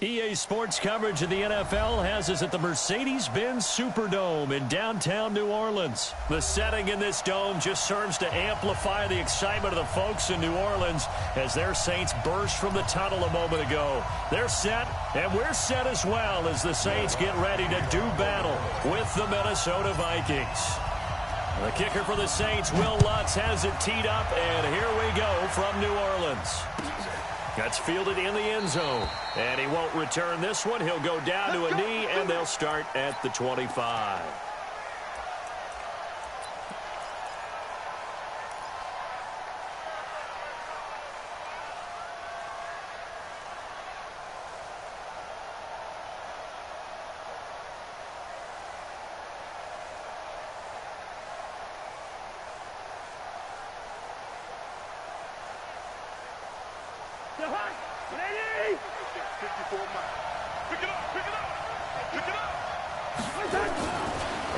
EA Sports coverage of the NFL has us at the Mercedes-Benz Superdome in downtown New Orleans. The setting in this dome just serves to amplify the excitement of the folks in New Orleans as their Saints burst from the tunnel a moment ago. They're set, and we're set as well as the Saints get ready to do battle with the Minnesota Vikings. The kicker for the Saints, Will Lutz, has it teed up, and here we go from New Orleans. That's fielded in the end zone, and he won't return this one. He'll go down to a knee, and they'll start at the 25.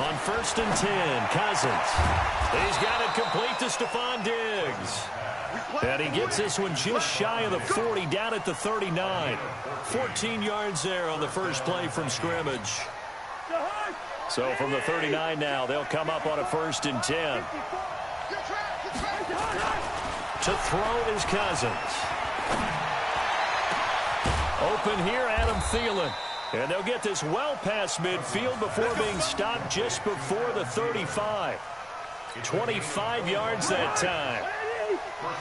On 1st and 10, Cousins. He's got it complete to Stephon Diggs. And he gets this one just shy of the 40, down at the 39. 14 yards there on the first play from scrimmage. So from the 39 now, they'll come up on a 1st and 10. To throw is Cousins. Open here, Adam Thielen. And they'll get this well past midfield before being stopped just before the 35. 25 yards that time.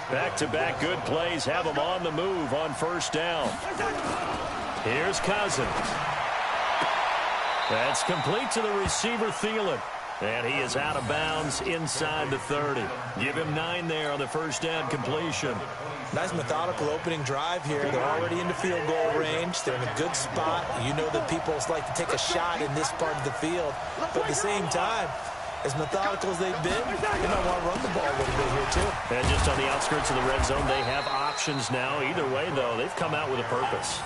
Back-to-back good plays have them on the move on 1st down. Here's Cousins. That's complete to the receiver, Thielen. And he is out of bounds inside the 30. Give him 9 there on the 1st down completion. Nice methodical opening drive here. They're already into field goal range. They're in a good spot. You know that people like to take a shot in this part of the field. But at the same time, as methodical as they've been, they might want to run the ball a little bit here too. And just on the outskirts of the red zone, they have options now. Either way, though, they've come out with a purpose.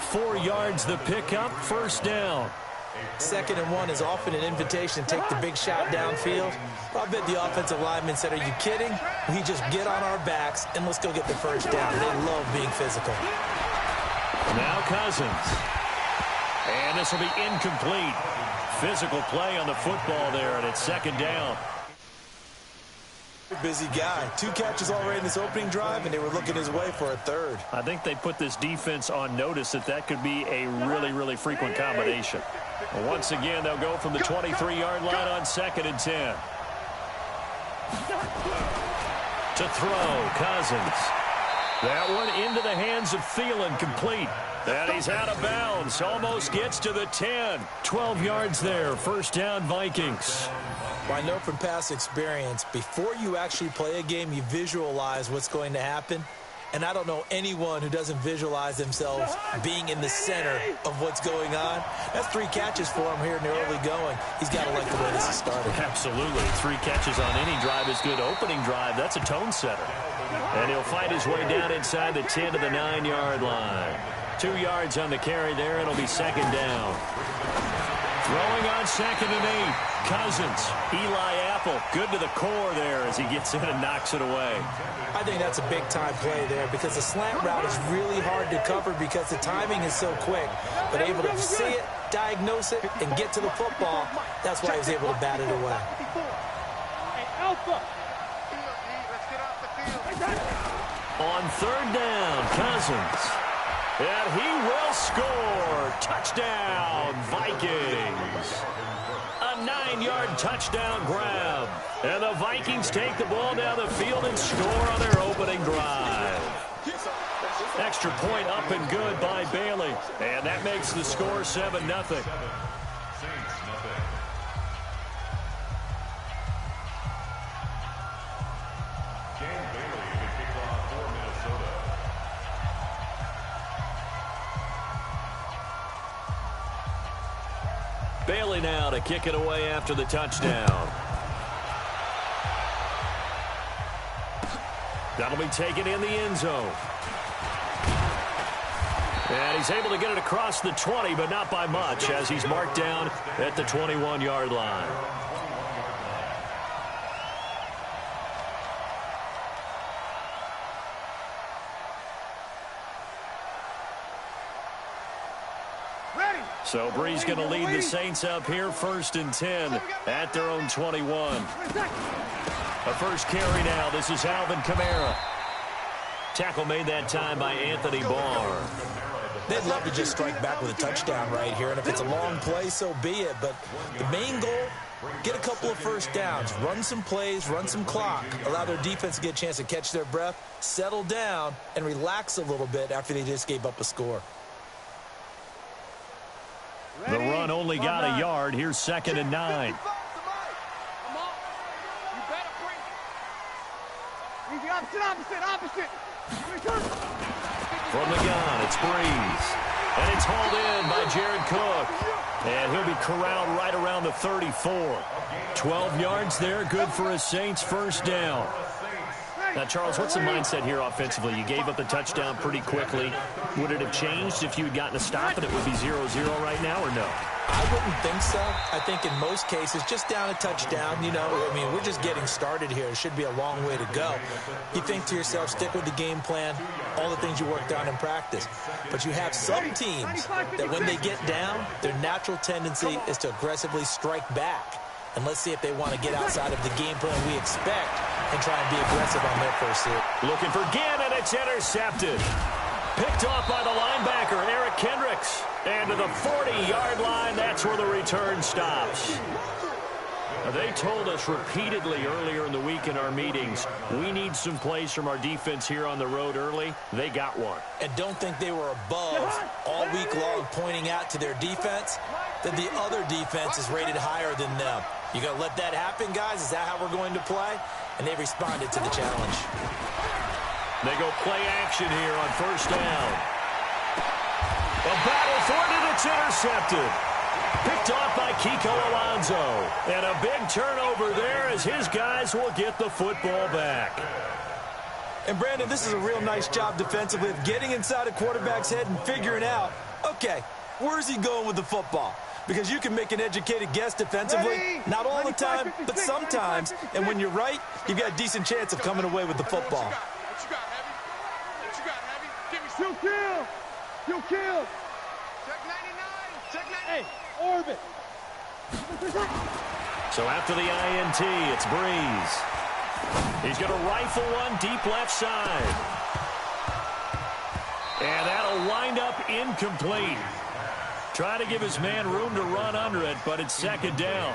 4 yards the pickup, 1st down. 2nd and 1 is often an invitation to take the big shot downfield. I bet the offensive lineman said, are you kidding? We just get on our backs and let's go get the 1st down. They love being physical. Now Cousins. And this will be incomplete. Physical play on the football there, and it's 2nd down. Busy guy. 2 catches already in this opening drive, and they were looking his way for a 3rd. I think they put this defense on notice that could be a really, really frequent combination. Well, once again, they'll go from the 23-yard line on 2nd and 10. To throw, Cousins. That one into the hands of Thielen, complete. And he's out of bounds. Almost gets to the 10. 12 yards there. 1st down, Vikings. Well, I know from past experience, before you actually play a game, you visualize what's going to happen. And I don't know anyone who doesn't visualize themselves being in the center of what's going on. That's 3 catches for him here in the early going. He's got to like the way this is started. Absolutely. 3 catches on any drive is good. Opening drive, that's a tone setter. And he'll fight his way down inside the 10 to the 9-yard line. 2 yards on the carry there. It'll be 2nd down. Throwing on 2nd and 8. Cousins, Eli Apple, good to the core there as he gets in and knocks it away. I think that's a big-time play there because the slant route is really hard to cover because the timing is so quick. But able to see it, diagnose it, and get to the football, that's why he was able to bat it away. On 3rd down, Cousins. And he will score. Touchdown, Vikings. A 9-yard touchdown grab. And the Vikings take the ball down the field and score on their opening drive. Extra point up and good by Bailey. And that makes the score 7-0. Bailey now to kick it away after the touchdown. That'll be taken in the end zone. And he's able to get it across the 20, but not by much, as he's marked down at the 21-yard line. So Brees going to lead the Saints up here, 1st and 10 at their own 21. A first carry now. This is Alvin Kamara. Tackle made that time by Anthony Barr. They'd love to just strike back with a touchdown right here, and if it's a long play, so be it. But the main goal, get a couple of first downs, run some plays, run some clock, allow their defense to get a chance to catch their breath, settle down, and relax a little bit after they just gave up a score. The run only got a yard. Here's 2nd and 9. Opposite. From the gun, it's Brees. And it's hauled in by Jared Cook. And he'll be corralled right around the 34. 12 yards there, good for a Saints first down. Now, Charles, what's the mindset here offensively? You gave up the touchdown pretty quickly. Would it have changed if you had gotten a stop and it would be 0-0 right now, or no? I wouldn't think so. I think in most cases, just down a touchdown, you know, I mean, we're just getting started here. It should be a long way to go. You think to yourself, stick with the game plan, all the things you worked on in practice. But you have some teams that when they get down, their natural tendency is to aggressively strike back. And let's see if they want to get outside of the game plan we expect and try and be aggressive on their first hit. Looking for Ginn, and it's intercepted. Picked off by the linebacker, Eric Kendricks. And to the 40-yard line, that's where the return stops. Now, they told us repeatedly earlier in the week in our meetings, we need some plays from our defense here on the road early. They got one. And don't think they were above all week long pointing out to their defense that the other defense is rated higher than them. You going to let that happen, guys? Is that how we're going to play? And they responded to the challenge. They go play action here on first down. A battle for it, and it's intercepted. Picked off by Kiko Alonso. And a big turnover there as his guys will get the football back. And, Brandon, this is a real nice job defensively of getting inside a quarterback's head and figuring out, okay, where's he going with the football? Because you can make an educated guess defensively, not all the time, but sometimes. And when you're right, you've got a decent chance of coming away with the football. What you got, Heavy? What you got, Heavy? Give me some. Still kill. Check 99. Check 99. Hey, orbit. So after the INT, it's Brees. He's going to rifle one deep left side. And that'll wind up incomplete. Try to give his man room to run under it, but it's 2nd down.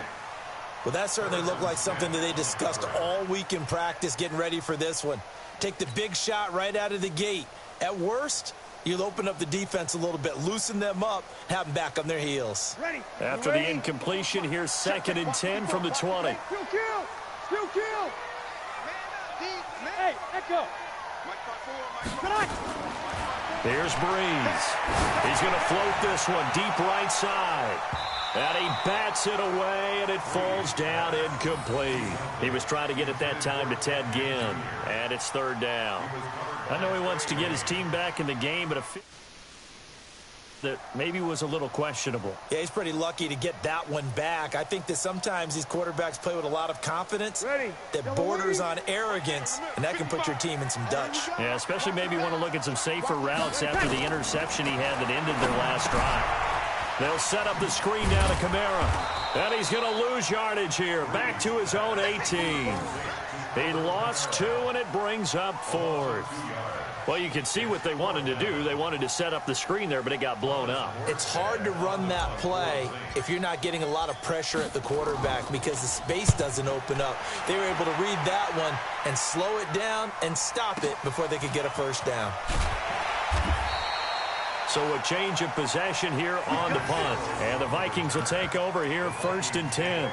Well, that certainly looked like something that they discussed all week in practice getting ready for this one. Take the big shot right out of the gate. At worst, you'll open up the defense a little bit, loosen them up, have them back on their heels. Ready. After the incompletion, here's 2nd and 10 from the 20. Still kill. Hey, echo. Here's Brees. He's going to float this one deep right side. And he bats it away, and it falls down incomplete. He was trying to get it that time to Ted Ginn, and it's 3rd down. I know he wants to get his team back in the game, but that maybe was a little questionable. Yeah, he's pretty lucky to get that one back. I think that sometimes these quarterbacks play with a lot of confidence that borders on arrogance, and that can put your team in some Dutch. Yeah, especially maybe want to look at some safer routes after the interception he had that ended their last drive. They'll set up the screen down to Kamara. And he's going to lose yardage here. Back to his own 18. He lost 2, and it brings up 4th. Well, you can see what they wanted to do. They wanted to set up the screen there, but it got blown up. It's hard to run that play if you're not getting a lot of pressure at the quarterback because the space doesn't open up. They were able to read that one and slow it down and stop it before they could get a first down. So a change of possession here on the punt. And the Vikings will take over here 1st and 10.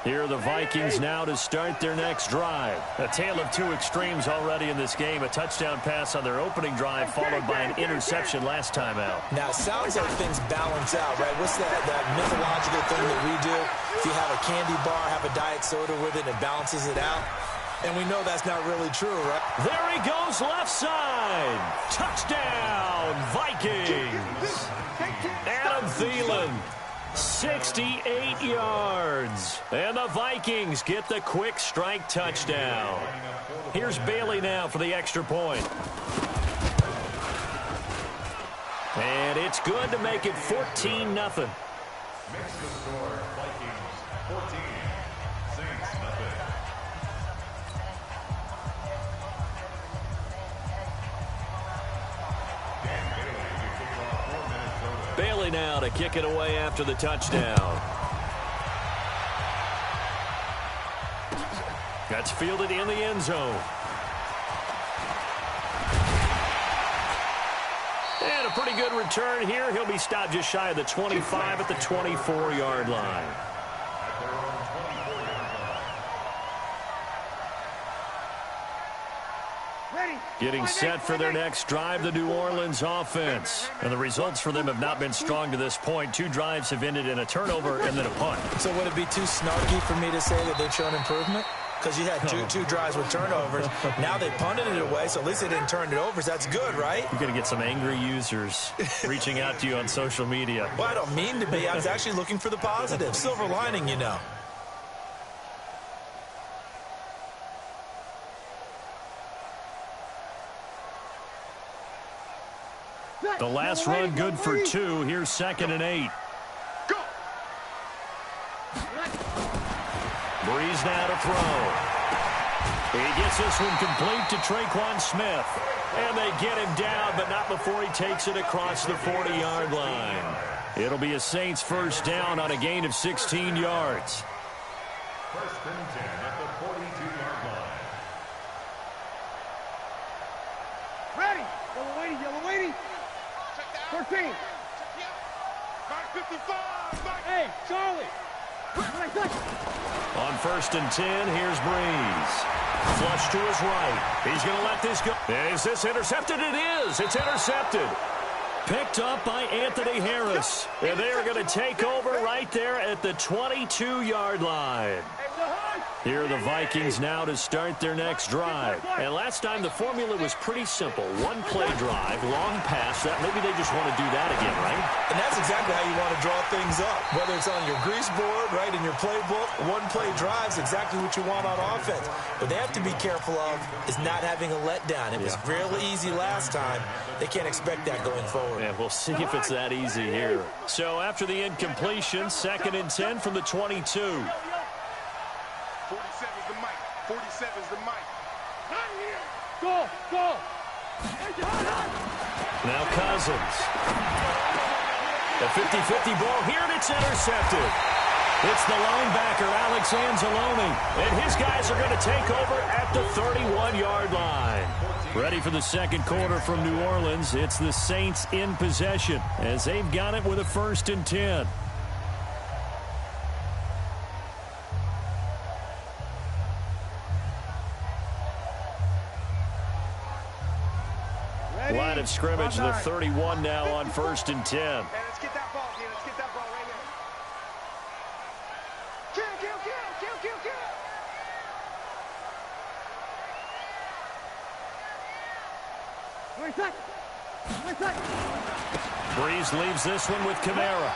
Here are the Vikings now to start their next drive. A tale of 2 extremes already in this game. A touchdown pass on their opening drive followed by an interception last time out. Now, it sounds like things balance out, right? What's that mythological thing that we do? If you have a candy bar, have a diet soda with it, it balances it out. And we know that's not really true, right? There he goes, left side. Touchdown, Vikings. Adam Thielen. 68 yards. And the Vikings get the quick strike touchdown. Here's Bailey now for the extra point. And it's good to make it 14-0. Makes the score Vikings 14, Saints nothing. Bailey now to kick it away after the touchdown. That's fielded in the end zone. And a pretty good return here. He'll be stopped just shy of the 25 at the 24-yard line. Getting set for their next drive, the New Orleans offense. And the results for them have not been strong to this point. 2 drives have ended in a turnover and then a punt. So would it be too snarky for me to say that they've shown improvement? Because you had two drives with turnovers. Now they punted it away, so at least they didn't turn it over. So that's good, right? You're going to get some angry users reaching out to you on social media. Well, I don't mean to be. I was actually looking for the positive. Silver lining, you know. The last run good for 2. Here's 2nd and 8. Go. Breeze now to throw. He gets this one complete to Traquan Smith. And they get him down, but not before he takes it across the 40-yard line. It'll be a Saints first down on a gain of 16 yards. First and 10 at the 42-yard line. Ready. Yellow lady, yellow lady. 13. 55. Hey, Charlie. On 1st and 10, here's Breeze. Flush to his right. He's going to let this go. Is this intercepted? It is. It's intercepted. Picked up by Anthony Harris. And they are going to take over right there at the 22-yard line. Here are the Vikings now to start their next drive. And last time the formula was pretty simple. 1-play drive, long pass. That maybe they just want to do that again, right? And that's exactly how you want to draw things up. Whether it's on your grease board, right, in your playbook, 1-play drive is exactly what you want on offense. But they have to be careful of is not having a letdown. It was real easy last time. They can't expect that going forward. And we'll see if it's that easy here. So after the incompletion, 2nd and 10 from the 22. 47's the mic. 47's the mic. Go, go. Now Cousins. The 50-50 ball here, and it's intercepted. It's the linebacker, Alex Anzalone. And his guys are going to take over at the 31-yard line. Ready for the second quarter from New Orleans. It's the Saints in possession as they've got it with a 1st and 10. Line of scrimmage, the 31 now on 1st and 10. Hey, let's get that ball, Let's get that ball right here. Kill. Breeze leaves this one with Kamara.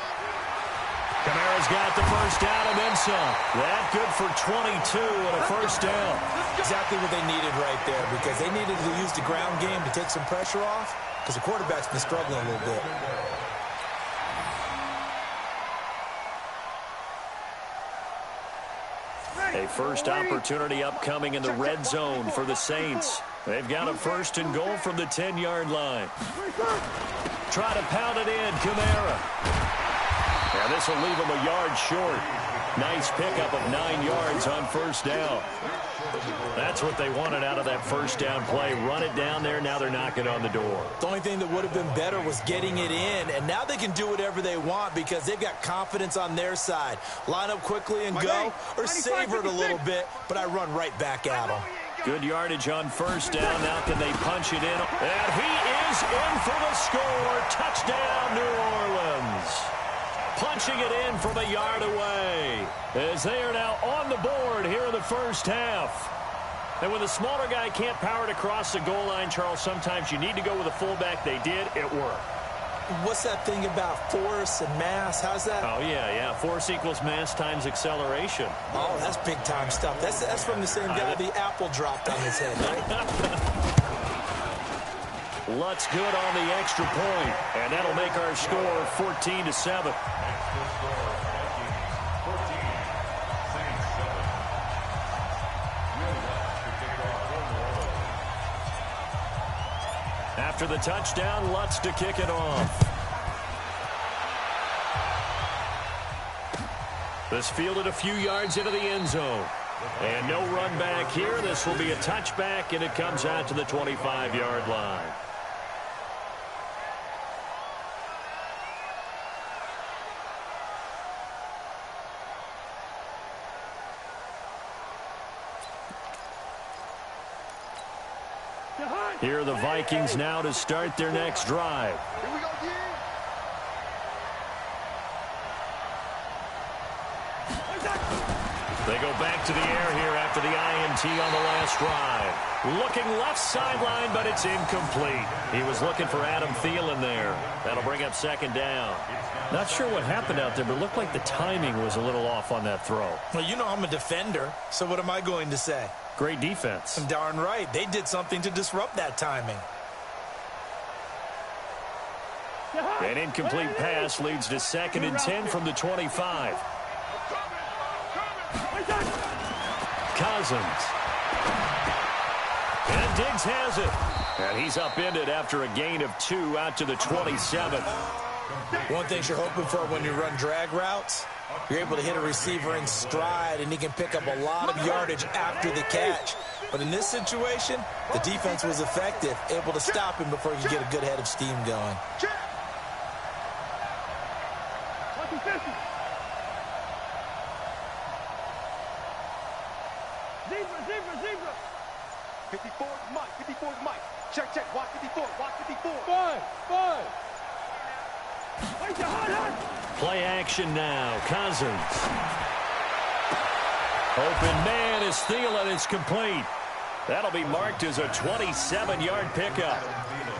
Kamara's got the first down and then some. That good for 22 and a first down. Exactly what they needed right there because they needed to use the ground game to take some pressure off because the quarterback's been struggling a little bit. A first opportunity upcoming in the red zone for the Saints. They've got a 1st and goal from the 10-yard line. Try to pound it in, Kamara. Now this will leave him a yard short. Nice pickup of 9 yards on 1st down. That's what they wanted out of that first down play. Run it down there. Now they're knocking on the door. The only thing that would have been better was getting it in, and now they can do whatever they want because they've got confidence on their side. Line up quickly and go, or savor it a little bit, but I run right back at them. Good yardage on 1st down. Now can they punch it in? And he is in for the score. Touchdown, New Orleans. Punching it in from a yard away as they are now on the board here in the first half. And when the smaller guy can't power it across the goal line, Charles, sometimes you need to go with a fullback. They did. It worked. what's that thing about force and mass? How's that? Oh, yeah. Force equals mass times acceleration. Oh, that's big-time stuff. That's from the same guy the apple dropped on his head, right? Lutz good on the extra point, and that'll make our score 14-7. After the touchdown, Lutz to kick it off. This fielded a few yards into the end zone. And no run back here. This will be a touchback, and it comes out to the 25-yard line. Here are the Vikings now to start their next drive. Here we go, They go back to the air here after the INT on the last drive. Looking left sideline, but it's incomplete. He was looking for Adam Thielen there. That'll bring up second down. Not sure what happened out there, but it looked like the timing was a little off on that throw. Well, you know I'm a defender, so what am I going to say? Great defense. I'm darn right. They did something to disrupt that timing. An incomplete pass leads to 2nd and 10 from the 25. Cousins. And Diggs has it. And he's upended after a gain of 2 out to the 27. One thing you're hoping for when you run drag routes, you're able to hit a receiver in stride, and he can pick up a lot of yardage after the catch. But in this situation, the defense was effective, able to stop him before he could get a good head of steam going. Zebra. 54 is Mike. 54 is Mike. Check. Watch 54. Watch 54. Five. Play action now. Cousins. Open man is Thielen. It's complete. That'll be marked as a 27-yard pickup.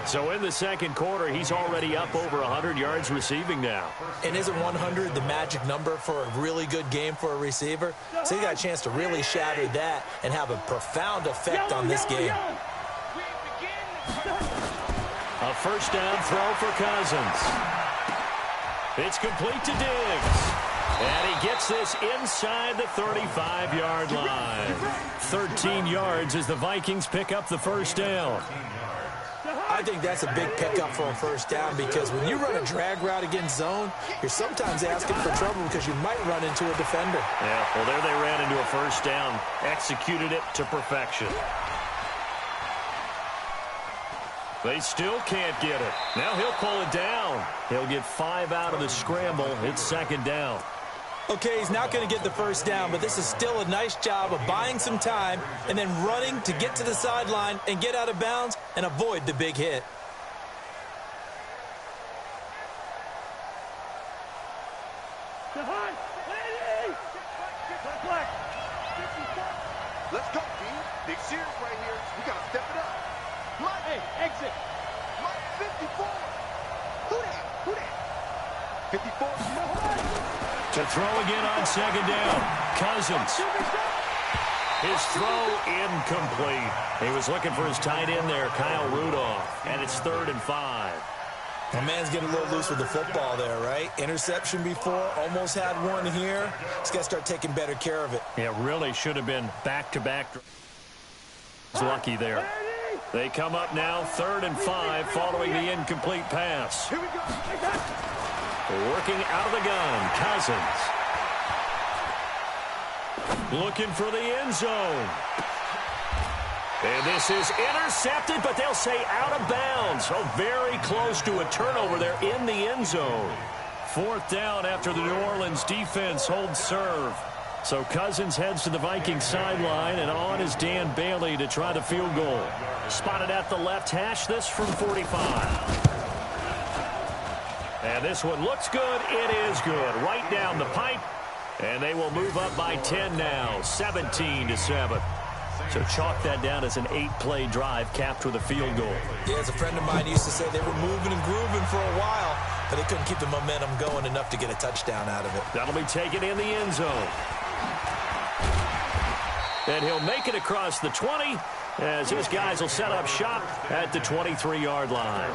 So in the second quarter, he's already up over 100 yards receiving now. And isn't 100 the magic number for a really good game for a receiver? So he got a chance to really shatter that and have a profound effect on this game. A first down throw for Cousins. It's complete to Diggs. And he gets this inside the 35-yard line. 13 yards as the Vikings pick up the first down. I think that's a big pickup for a first down because when you run a drag route against zone, you're sometimes asking for trouble because you might run into a defender. Yeah, well, there they ran into a first down. Executed it to perfection. They still can't get it. Now he'll pull it down. He'll get 5 out of the scramble. It's second down. Okay, he's not going to get the first down, but this is still a nice job of buying some time and then running to get to the sideline and get out of bounds and avoid the big hit. Let's go, team. Big series right here. We got to step it up. Mike. Hey, exit. Mike, 54. Who that? 54. To throw again on second down. Cousins. His throw incomplete. He was looking for his tight end there, Kyle Rudolph. And it's 3rd and 5. My man's getting a little loose with the football there, right? Interception before, almost had one here. He's got to start taking better care of it. Yeah, really should have been back-to-back. He's lucky there. They come up now, 3rd and 5, following the incomplete pass. Here we go. Working out of the gun, Cousins. Looking for the end zone. And this is intercepted, but they'll say out of bounds. Oh, very close to a turnover there in the end zone. 4th down after the New Orleans defense holds serve. So Cousins heads to the Vikings sideline, and on is Dan Bailey to try the field goal. Spotted at the left hash, this from 45. And this one looks good. It is good. Right down the pipe. And they will move up by 10 now, 17-7. So chalk that down as an 8-play drive capped with a field goal. Yeah, as a friend of mine used to say, they were moving and grooving for a while, but they couldn't keep the momentum going enough to get a touchdown out of it. That'll be taken in the end zone. And he'll make it across the 20 as his guys will set up shop at the 23-yard line.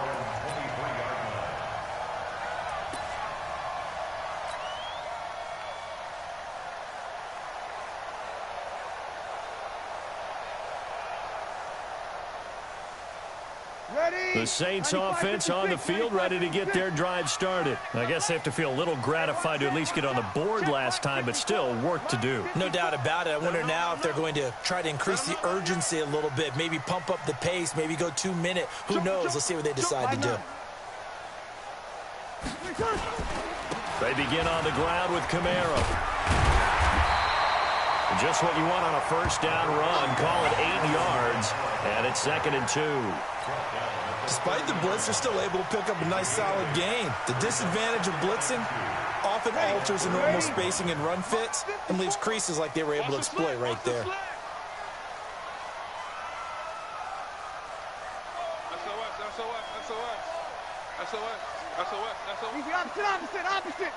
The Saints offense on the field, ready to get their drive started. I guess they have to feel a little gratified to at least get on the board last time, but still work to do. No doubt about it. I wonder now if they're going to try to increase the urgency a little bit, maybe pump up the pace, maybe go 2-minute. Who knows? Let's see what they decide to do. They begin on the ground with Kamara. Just what you want on a first down run. Call it 8 yards, and it's 2nd and 2. Despite the blitz, they're still able to pick up a nice, solid gain. The disadvantage of blitzing often alters the normal spacing and run fits and leaves creases like they were able to exploit right there. Opposite.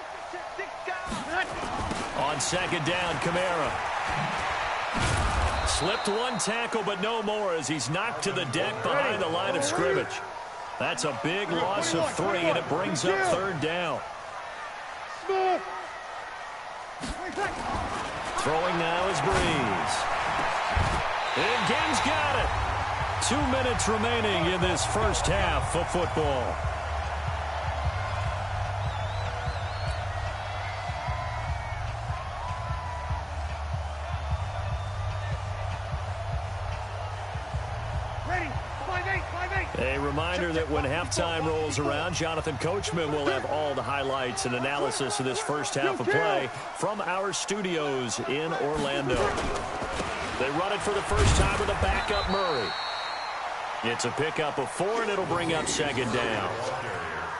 On 2nd down, Kamara. Slipped one tackle, but no more as he's knocked to the deck behind the line of scrimmage. That's a big loss of 3, and it brings up 3rd down. Throwing now is Breeze. And Game's got it. 2 minutes remaining in this first half of football. A reminder that when halftime rolls around, Jonathan Coachman will have all the highlights and analysis of this first half of play from our studios in Orlando. They run it for the first time with a backup Murray. It's a pickup of 4, and it'll bring up 2nd down.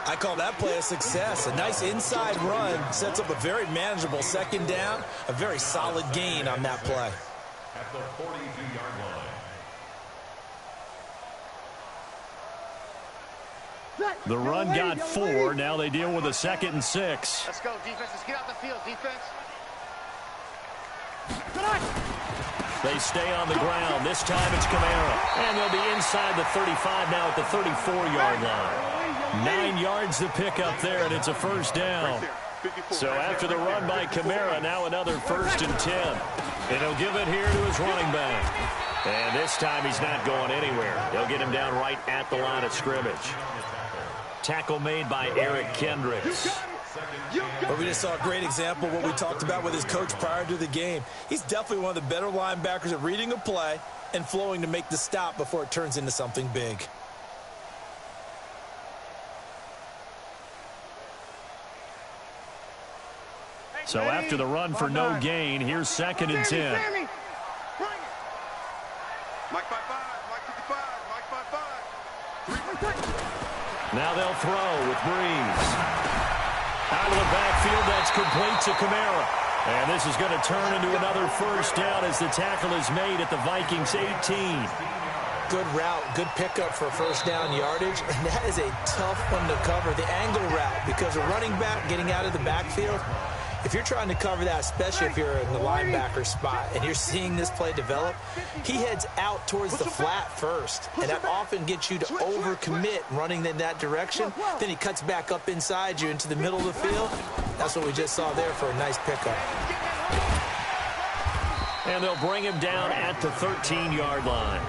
I call that play a success. A nice inside run sets up a very manageable 2nd down, a very solid gain on that play. At the 42-yard line. The run got 4. Now they deal with a 2nd and 6. Let's go, defense. Let's get out the field, defense. They stay on the ground. This time it's Kamara. And they'll be inside the 35 now at the 34-yard line. 9 yards to pick up there, and it's a first down. So after the run by Kamara, now another 1st and 10. And he'll give it here to his running back. And this time he's not going anywhere. They'll get him down right at the line of scrimmage. Tackle made by Eric Kendricks. But we just saw a great example of what we talked about with his coach prior to the game. He's definitely one of the better linebackers at reading a play and flowing to make the stop before it turns into something big. So after the run for no gain, here's 2nd and 10. Mike 5-5, Mike 55, Mike 5-5. Now they'll throw with Breeze. Out of the backfield, that's complete to Kamara. And this is going to turn into another first down as the tackle is made at the Vikings 18. Good route, good pickup for first down yardage, and that is a tough one to cover, the angle route, because a running back getting out of the backfield, if you're trying to cover that, especially if you're in the linebacker spot and you're seeing this play develop, he heads out towards the flat first, and that often gets you to overcommit running in that direction. Then he cuts back up inside you into the middle of the field. That's what we just saw there for a nice pickup. And they'll bring him down at the 13-yard line.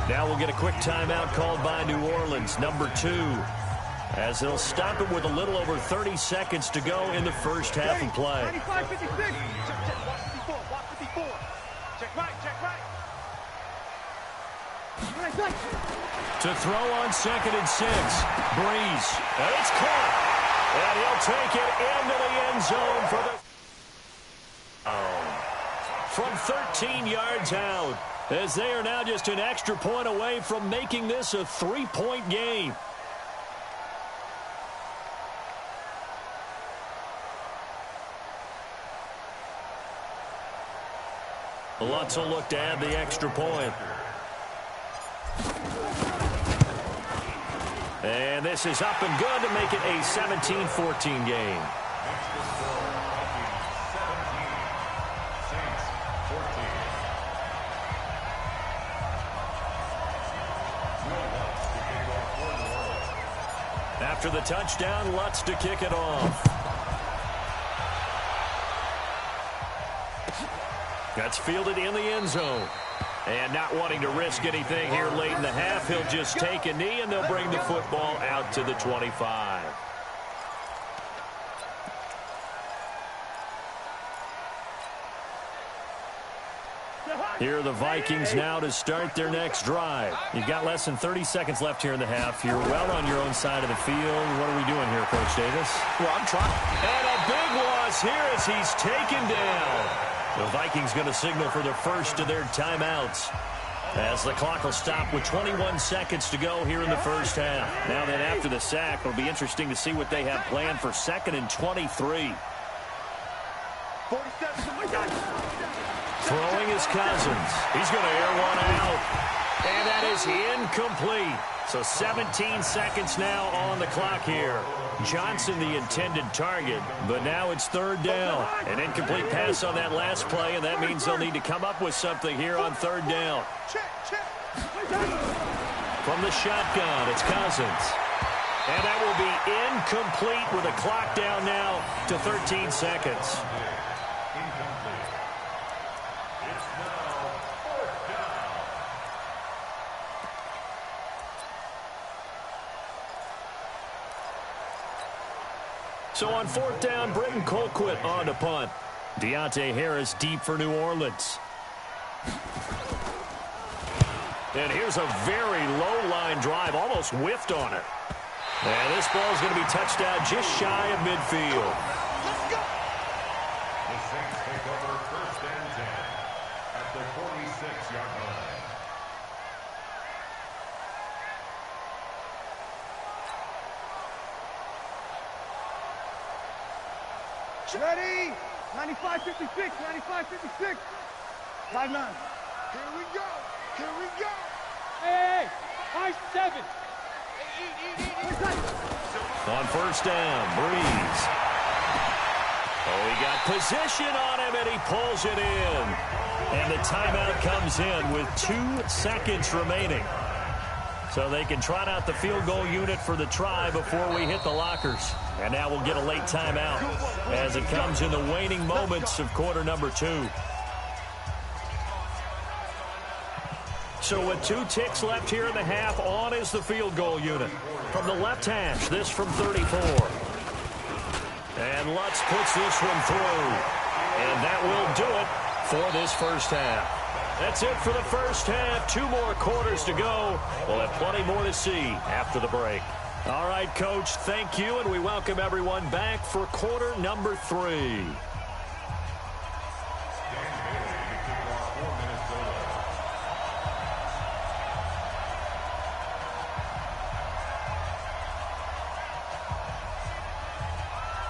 Now we'll get a quick timeout called by New Orleans, number 2. As they'll stop it with a little over 30 seconds to go in the first half of play. 95, 56. Check, watch 54, watch 54. Check right, check right. To throw on 2nd and 6. Breeze. And it's caught. And he'll take it into the end zone for the... From 13 yards out. As they are now just an extra point away from making this a 3-point game. Lutz will look to add the extra point. And this is up and good to make it a 17-14 game. After the touchdown, Lutz to kick it off. That's fielded in the end zone. And not wanting to risk anything here late in the half, he'll just take a knee and they'll bring the football out to the 25. Here are the Vikings now to start their next drive. You've got less than 30 seconds left here in the half. You're well on your own side of the field. What are we doing here, Coach Davis? Well, I'm trying. And a big loss here as he's taken down. The Vikings going to signal for the first of their timeouts, as the clock will stop with 21 seconds to go here in the first half. Now then, after the sack, it'll be interesting to see what they have planned for 2nd and 23. 47. Throwing is Cousins. He's going to air one out. And that is incomplete. So 17 seconds now on the clock here. Johnson the intended target, but now it's 3rd down. An incomplete pass on that last play, and that means they'll need to come up with something here on 3rd down. From the shotgun, it's Cousins. And that will be incomplete with a clock down now to 13 seconds. So on 4th down, Britton Colquitt on to punt. Deontay Harris deep for New Orleans. And here's a very low line drive, almost whiffed on it. And this ball is going to be touched down just shy of midfield. Let's go. The Saints take over 1st and 10 at the 46-yard line. Ready? 95-56, 95-56. 5-9. Here we go. Here we go. Hey, 5-7. On 1st down, Breeze. Oh, he got position on him, and he pulls it in. And the timeout comes in with 2 seconds remaining. So they can trot out the field goal unit for the try before we hit the lockers. And now we'll get a late timeout as it comes in the waning moments of quarter number 2. So with 2 ticks left here in the half, on is the field goal unit. From the left hash, this from 34. And Lutz puts this one through. And that will do it for this first half. That's it for the first half. 2 more quarters to go. We'll have plenty more to see after the break. All right, Coach, thank you, and we welcome everyone back for quarter number 3.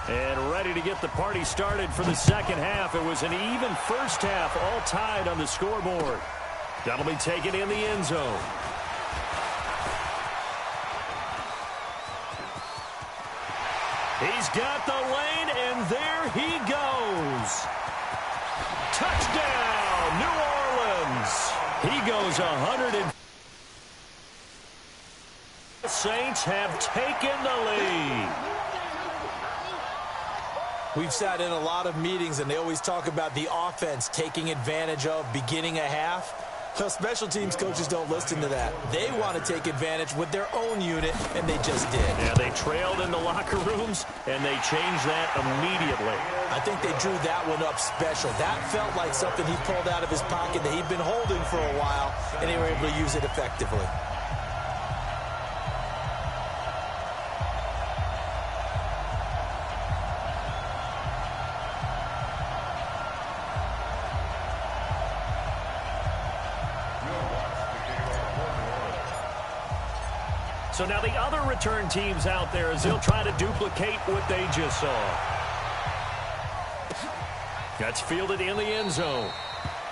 And ready to get the party started for the second half. It was an even first half, all tied on the scoreboard. That'll be taken in the end zone. He's got the lane, and there he goes. Touchdown, New Orleans. He goes 100. The Saints have taken the lead. We've sat in a lot of meetings, and they always talk about the offense taking advantage of beginning a half. Well, special teams coaches don't listen to that. They want to take advantage with their own unit, and they just did. Yeah, they trailed in the locker rooms, and they changed that immediately. I think they drew that one up special. That felt like something he pulled out of his pocket that he'd been holding for a while, and they were able to use it effectively. So now the other return teams out there as they'll try to duplicate what they just saw. That's fielded in the end zone.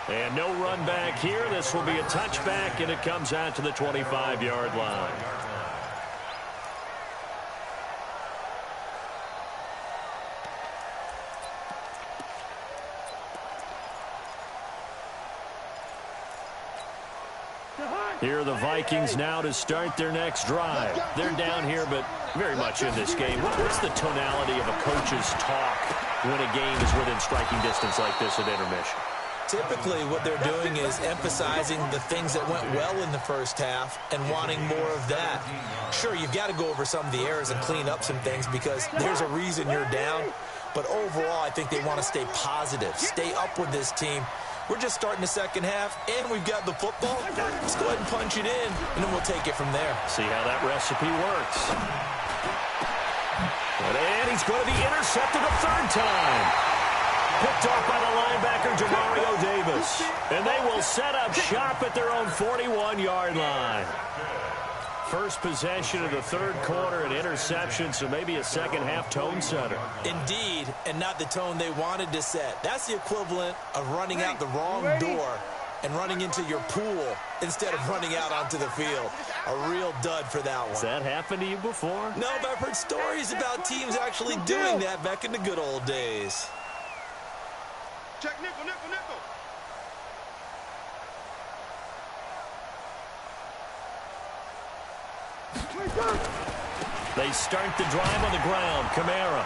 And no run back here. This will be a touchback, and it comes out to the 25-yard line. Here are the Vikings now to start their next drive. They're down here, but very much in this game. What's the tonality of a coach's talk when a game is within striking distance like this at intermission? Typically, what they're doing is emphasizing the things that went well in the first half and wanting more of that. Sure, you've got to go over some of the errors and clean up some things because there's a reason you're down. But overall, I think they want to stay positive, stay up with this team. We're just starting the second half, and we've got the football. Let's go ahead and punch it in, and then we'll take it from there. See how that recipe works. And he's going to be intercepted a third time. Picked off by the linebacker, Demario Davis. And they will set up shop at their own 41-yard line. First possession of the third quarter, an interception, so maybe a second-half tone setter. Indeed, and not the tone they wanted to set. That's the equivalent of running out the wrong door and running into your pool instead of running out onto the field. A real dud for that one. Has that happened to you before? No, but I've heard stories about teams actually doing that back in the good old days. Check nickel, nickel, nickel. They start the drive on the ground. Kamara.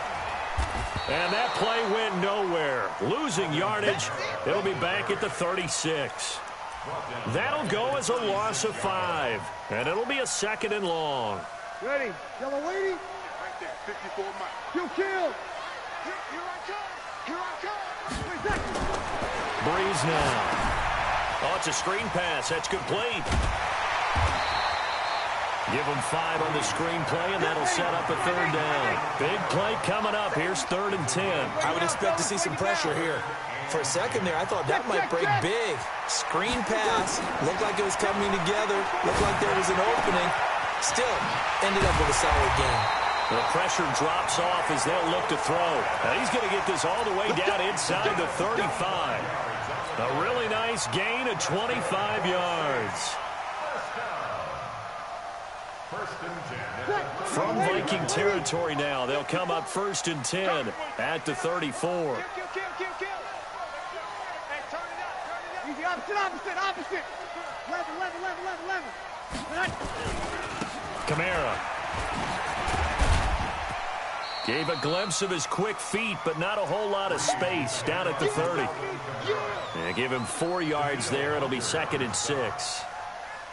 And that play went nowhere. Losing yardage. It'll be back at the 36. That'll go as a loss of 5. And it'll be a second and long. Ready. Yellow lady. Right there, 54 miles. You kill. Here I come. Here I come. 3 seconds. Breeze now. Oh, it's a screen pass. That's complete. Give them 5 on the screen play, and that'll set up a third down. Big play coming up. Here's 3rd and 10. I would expect to see some pressure here. For a second there, I thought that might break big. Screen pass. Looked like it was coming together. Looked like there was an opening. Still, ended up with a solid game. The pressure drops off as they'll look to throw. Now he's going to get this all the way down inside the 35. A really nice gain of 25 yards. From Viking territory now, they'll come up 1st and 10 at the 34. Kill. Hey, turn it up. Easy, opposite. 11. Kamara. Gave a glimpse of his quick feet, but not a whole lot of space down at the 30. And give him 4 yards there. It'll be 2nd and 6.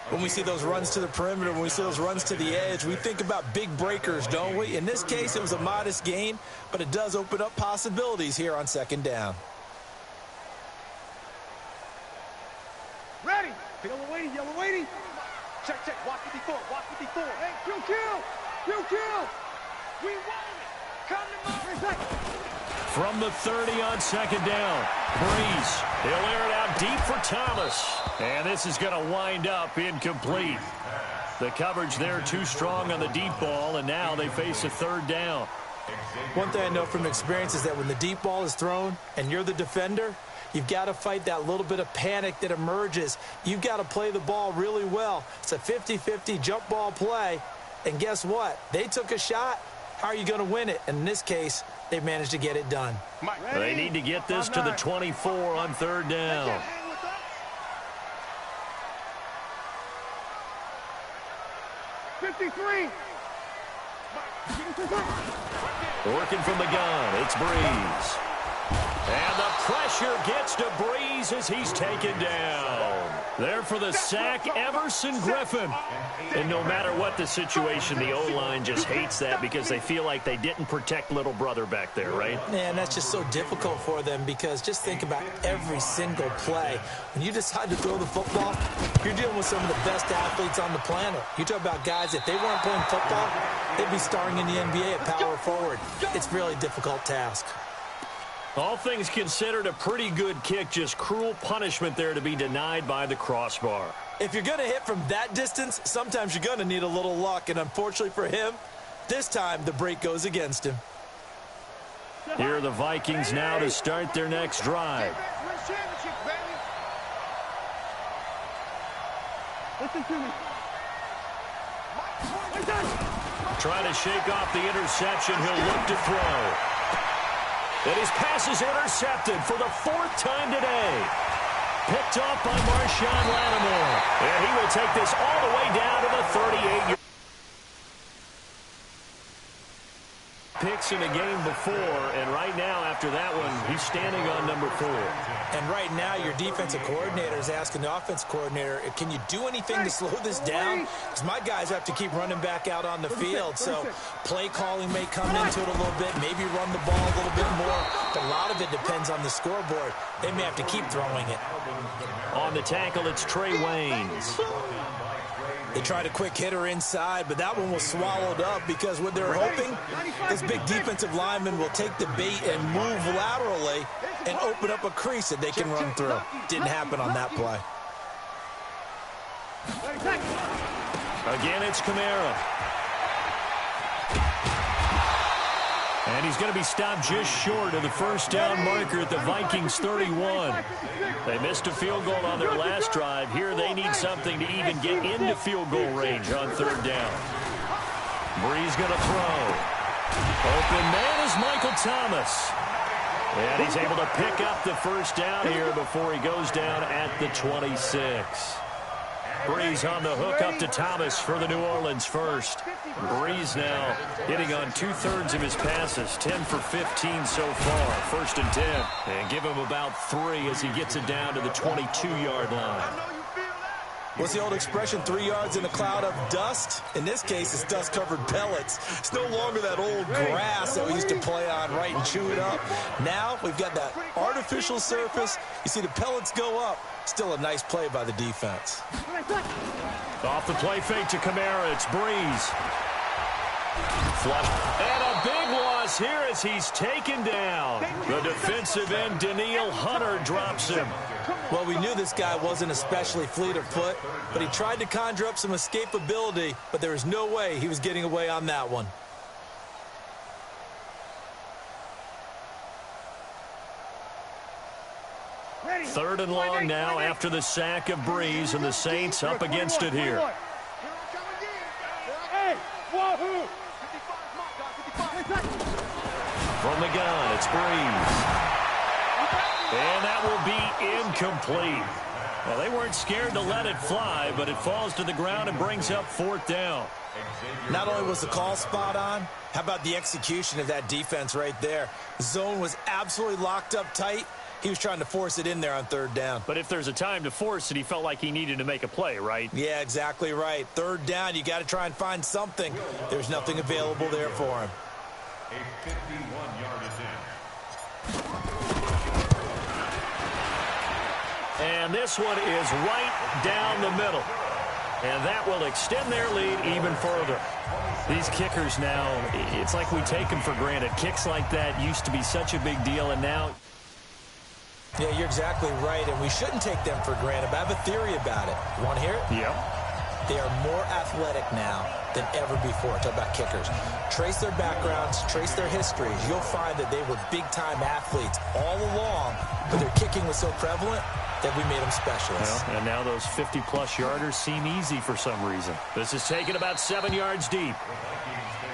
When we see those runs to the perimeter, when we see those runs to the edge, we think about big breakers, don't we? In this case, it was a modest gain, but it does open up possibilities here on 2nd down. Ready. Yellow lady. Check. Watch 54. Hey, you kill. We won it. Come to me. 3 seconds. From the 30 on 2nd down, Breeze. He'll air it out deep for Thomas. And this is going to wind up incomplete. The coverage there too strong on the deep ball, and now they face a 3rd down. One thing I know from experience is that when the deep ball is thrown and you're the defender, you've got to fight that little bit of panic that emerges. You've got to play the ball really well. It's a 50-50 jump ball play. And guess what? They took a shot. How are you going to win it? And in this case, they managed to get it done. They need to get this to the 24 on 3rd down. Working from the gun, it's Breeze. And the pressure gets to Breeze as he's taken down. There for the sack, Everson Griffen. And no matter what the situation, the O-line just hates that because they feel like they didn't protect little brother back there, right? Man, that's just so difficult for them because just think about every single play. When you decide to throw the football, you're dealing with some of the best athletes on the planet. You talk about guys, if they weren't playing football, they'd be starring in the NBA at power forward. It's a really difficult task. All things considered, a pretty good kick, just cruel punishment there to be denied by the crossbar. If you're going to hit from that distance, sometimes you're going to need a little luck, and unfortunately for him, this time the break goes against him. Here are the Vikings now to start their next drive. Listen to me. Trying to shake off the interception. He'll look to throw. And his pass is intercepted for the 4th time today. Picked off by Marshawn Lattimore. And he will take this all the way down to the 38-yard. Picks in a game before, and right now after that one, he's standing on number 4. And right now your defensive coordinator is asking the offense coordinator, can you do anything to slow this down? Because my guys have to keep running back out on the field. So play calling may come into it a little bit, maybe run the ball a little bit more. But a lot of it depends on the scoreboard. They may have to keep throwing it. On the tackle, it's Trey Waynes. They tried a quick hitter inside, but that one was swallowed up because what they're hoping, this big defensive lineman will take the bait and move laterally and open up a crease that they can run through. Didn't happen on that play. Again, it's Kamara. And he's going to be stopped just short of the first down marker at the Vikings 31. They missed a field goal on their last drive. Here they need something to even get into field goal range on 3rd down. Brees going to throw. Open man is Michael Thomas. And he's able to pick up the first down here before he goes down at the 26. Brees on the hook up to Thomas for the New Orleans first. Brees now hitting on 2/3 of his passes, 10 for 15 so far. 1st and 10. And give him about 3 as he gets it down to the 22-yard line. What's the old expression, 3 yards in a cloud of dust? In this case, it's dust-covered pellets. It's no longer that old grass that we used to play on, right, and chew it up. Now we've got that artificial surface. You see the pellets go up. Still a nice play by the defense. Off the play fake to Kamara, it's Brees. Flush. And a big loss here as he's taken down. The defensive end, Danielle Hunter, drops him. Well, we knew this guy wasn't especially fleet of foot, but he tried to conjure up some escapability, but there was no way he was getting away on that one. Third and long now after the sack of Brees, and the Saints up against it here. From the gun, it's Brees. And that will be incomplete. Well, they weren't scared to let it fly, but it falls to the ground and brings up 4th down. Not only was the call spot on, how about the execution of that defense right there? The zone was absolutely locked up tight. He was trying to force it in there on 3rd down. But if there's a time to force it, he felt like he needed to make a play, right? Yeah, exactly right. 3rd down, you got to try and find something. There's nothing available there for him. A 51-yard attempt. And this one is right down the middle. And that will extend their lead even further. These kickers now, it's like we take them for granted. Kicks like that used to be such a big deal, and now... Yeah, you're exactly right, and we shouldn't take them for granted, but I have a theory about it. You want to hear it? Yep. They are more athletic now than ever before. Talk about kickers. Trace their backgrounds, trace their histories. You'll find that they were big-time athletes all along, but their kicking was so prevalent that we made them specialists. Well, and now those 50-plus yarders seem easy for some reason. This is taken about 7 yards deep.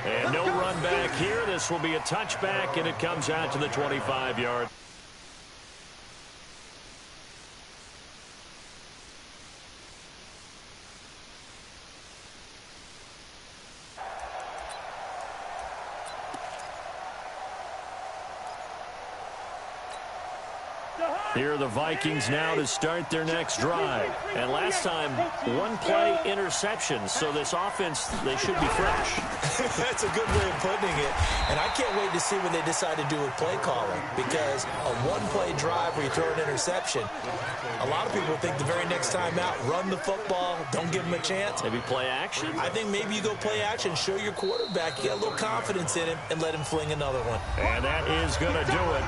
And no run back here. This will be a touchback, and it comes out to the 25-yard. Here are the Vikings now to start their next drive. And last time, 1-play interception. So this offense, they should be fresh. That's a good way of putting it. And I can't wait to see what they decide to do with play calling. Because a 1-play drive where you throw an interception, a lot of people think the very next time out, run the football, don't give them a chance. Maybe play action? I think maybe you go play action, show your quarterback, you get a little confidence in him, and let him fling another one. And that is going to do it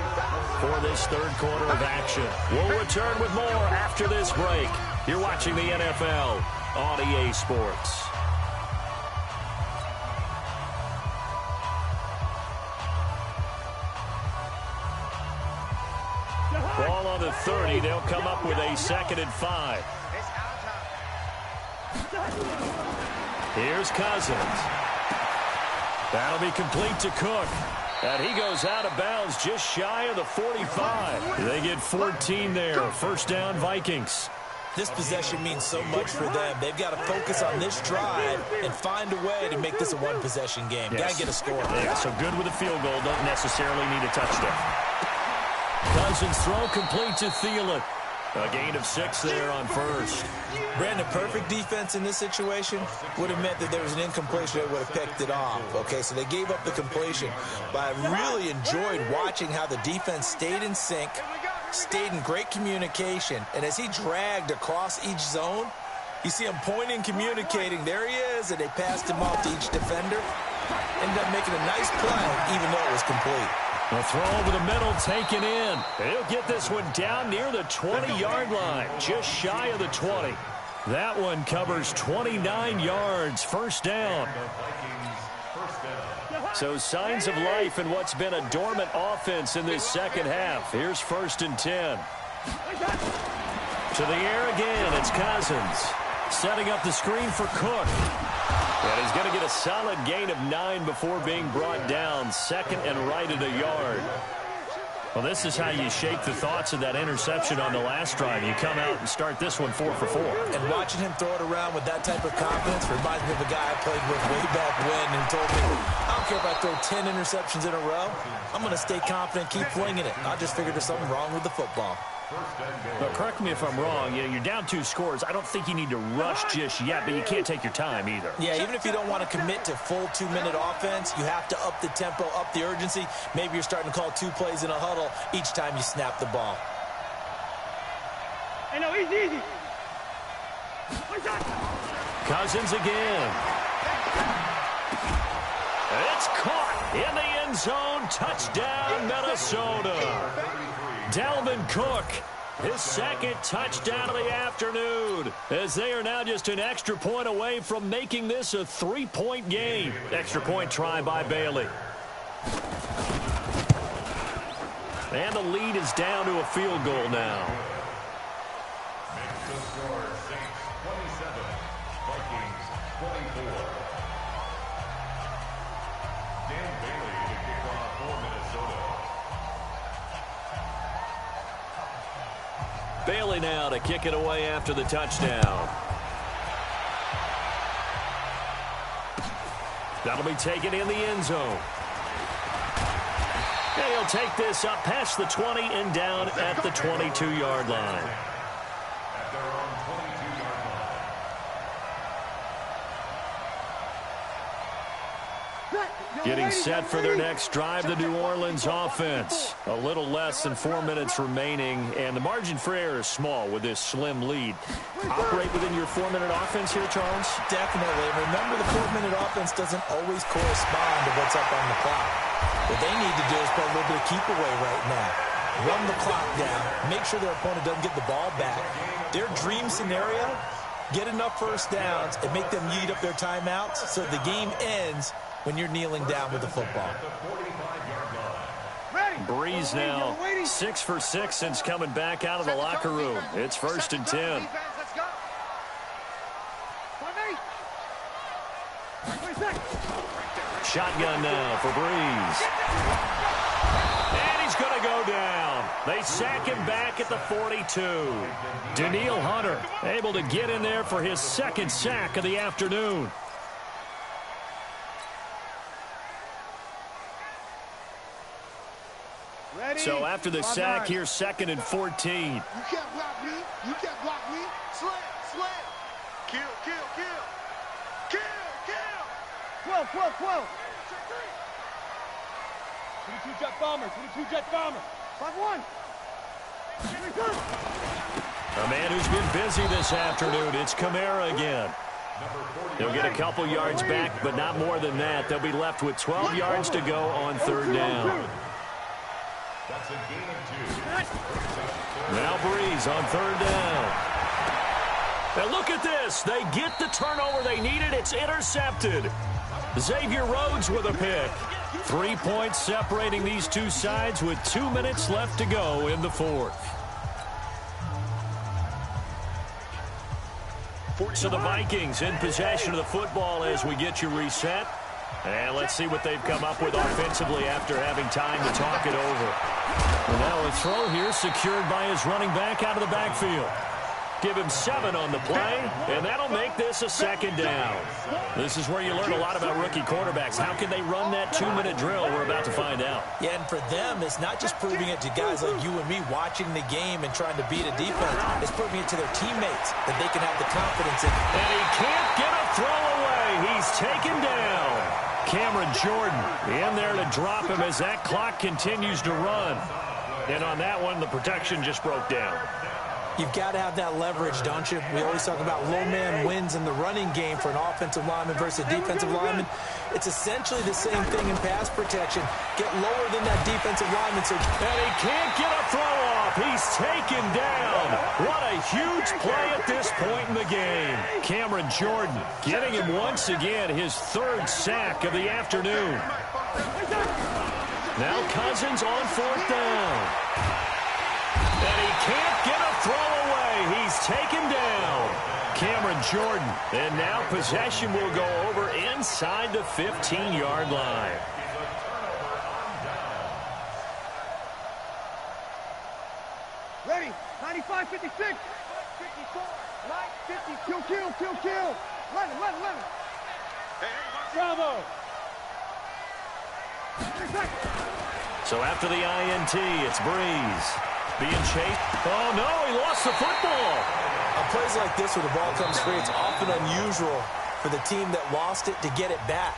for this 3rd quarter of action. We'll return with more after this break. You're watching the NFL on EA Sports. Ball on the 30. They'll come up with a 2nd and 5. Here's Cousins. That'll be complete to Cook. And he goes out of bounds just shy of the 45. They get 14 there. First down, Vikings. This possession means so much for them. They've got to focus on this drive and find a way to make this a one-possession game. Yes. Got to get a score. Yeah, so good with a field goal. Don't necessarily need a touchdown. Cousins throw complete to Thielen. A gain of 6 there on first. Brandon, perfect defense in this situation would have meant that there was an incompletion that would have picked it off. Okay, so they gave up the completion. But I really enjoyed watching how the defense stayed in sync, stayed in great communication, and as he dragged across each zone, you see him pointing, communicating. There he is, and they passed him off to each defender. Ended up making a nice play, even though it was complete. A throw over the middle taken in. He'll get this one down near the 20-yard line, just shy of the 20. That one covers 29 yards, first down. So signs of life in what's been a dormant offense in this second half. Here's 1st and 10. To the air again, it's Cousins. Setting up the screen for Cook. And he's going to get a solid gain of 9 before being brought down. Second and right at a yard. Well, this is how you shake the thoughts of that interception on the last drive. You come out and start this one 4 for 4. And watching him throw it around with that type of confidence reminds me of a guy I played with way back when and told me, I don't care if I throw 10 interceptions in a row. I'm going to stay confident, keep flinging it. I just figured there's something wrong with the football. But correct me if I'm wrong. You're down 2 scores. I don't think you need to rush just yet, but you can't take your time either. Yeah, even if you don't want to commit to full 2-minute offense, you have to up the tempo, up the urgency. Maybe you're starting to call 2 plays in a huddle each time you snap the ball. Hey, no, easy. Cousins again. It's caught in the end zone. Touchdown, Minnesota. Dalvin Cook, his second touchdown of the afternoon, as they are now just an extra point away from making this a 3-point game. Extra point try by Bailey. And the lead is down to a field goal now. Makes the score Saints 27, Vikings 24. Dan Bailey to kick off for Minnesota. Bailey now to kick it away after the touchdown. That'll be taken in the end zone. And he'll take this up past the 20 and down at the 22-yard line. At their own 22-yard line. Getting set for their next drive, the New Orleans offense. A little less than 4 minutes remaining, and the margin for error is small with this slim lead. Operate within your 4-minute offense here, Charles? Definitely. Remember, the 4-minute offense doesn't always correspond to what's up on the clock. What they need to do is play a little bit of keep away right now. Run the clock down. Make sure their opponent doesn't get the ball back. Their dream scenario, get enough first downs and make them eat up their timeouts so the game ends when you're kneeling down with the football. Breeze now 6 for 6 since coming back out of the locker room. It's 1st and 10. Shotgun now for Breeze. And he's going to go down. They sack him back at the 42. Danielle Hunter able to get in there for his second sack of the afternoon. So after the sack, here's 2nd and 14. You can't block me. You can't block me. Slam. Kill. 12. 22 jet bomber. 5-1. A man who's been busy this afternoon. It's Kamara again. They'll get a couple yards back, but not more than that. They'll be left with 12 yards to go on 3rd down. That's a gain of 2. Now Breeze on 3rd down. And look at this. They get the turnover they needed. It's intercepted. Xavier Rhodes with a pick. 3 points separating these two sides with 2 minutes left to go in the 4th. So the Vikings in possession of the football as we get you reset. And let's see what they've come up with offensively after having time to talk it over. And now a throw here secured by his running back out of the backfield. Give him 7 on the play, and that'll make this a 2nd down. This is where you learn a lot about rookie quarterbacks. How can they run that 2-minute drill? We're about to find out. Yeah, and for them, it's not just proving it to guys like you and me watching the game and trying to beat a defense. It's proving it to their teammates that they can have the confidence in. And he can't get a throw away. He's taken down. Cameron Jordan in there to drop him as that clock continues to run. And on that one, the protection just broke down. You've got to have that leverage, don't you? We always talk about low man wins in the running game for an offensive lineman versus a defensive lineman. It's essentially the same thing in pass protection. Get lower than that defensive lineman. And he can't get a throw off. He's taken down. What a huge play at this point in the game. Cameron Jordan getting him once again his 3rd sack of the afternoon. Now Cousins on 4th down. And he can't get a throw away. He's taken down. Cameron Jordan. And now possession will go over inside the 15-yard line. Ready, 95, 56, 54, 9, 50, kill. 11. Bravo. So after the INT, it's Breeze. Being chased. Oh, no, he lost the football. On plays like this where the ball comes free, it's often unusual for the team that lost it to get it back.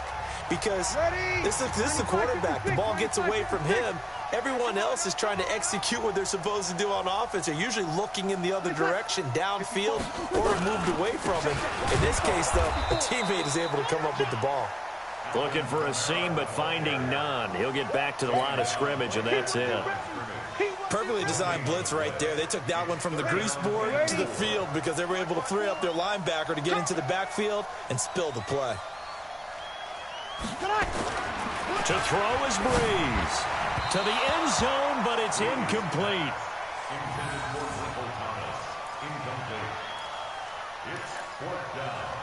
Because this is the quarterback. The ball gets away from him. Everyone else is trying to execute what they're supposed to do on offense. They're usually looking in the other direction, downfield, or moved away from him. In this case, though, a teammate is able to come up with the ball. Looking for a seam, but finding none. He'll get back to the line of scrimmage, and that's it. Perfectly designed blitz right there. They took that one from the grease board to the field because they were able to free up their linebacker to get into the backfield and spill the play. To throw is Breeze. To the end zone, but it's incomplete. It's 4th down.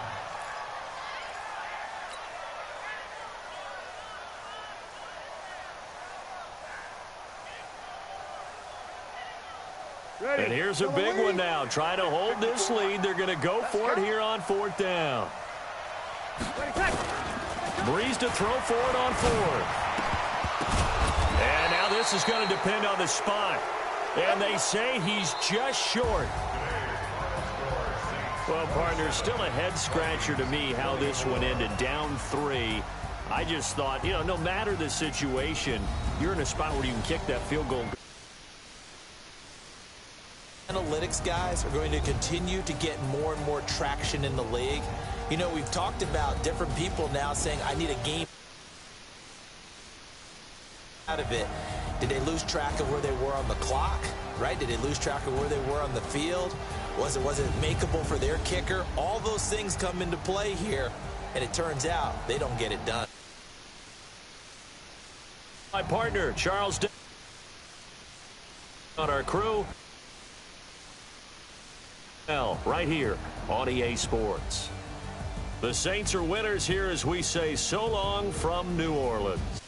And here's a big one now. Trying to hold this lead. They're going to go for it here on 4th down. Breeze to throw for it on 4th. And now this is going to depend on the spot. And they say he's just short. Well, partner, still a head-scratcher to me how this one ended. Down 3. I just thought, no matter the situation, you're in a spot where you can kick that field goal. Analytics guys are going to continue to get more and more traction in the league. We've talked about different people now saying, I need a game out of it. Did they lose track of where they were on the clock, right? Did they lose track of where they were on the field? Was it makeable for their kicker? All those things come into play here, and it turns out they don't get it done. My partner, Charles on our crew. Right here on EA Sports. The Saints are winners here as we say so long from New Orleans.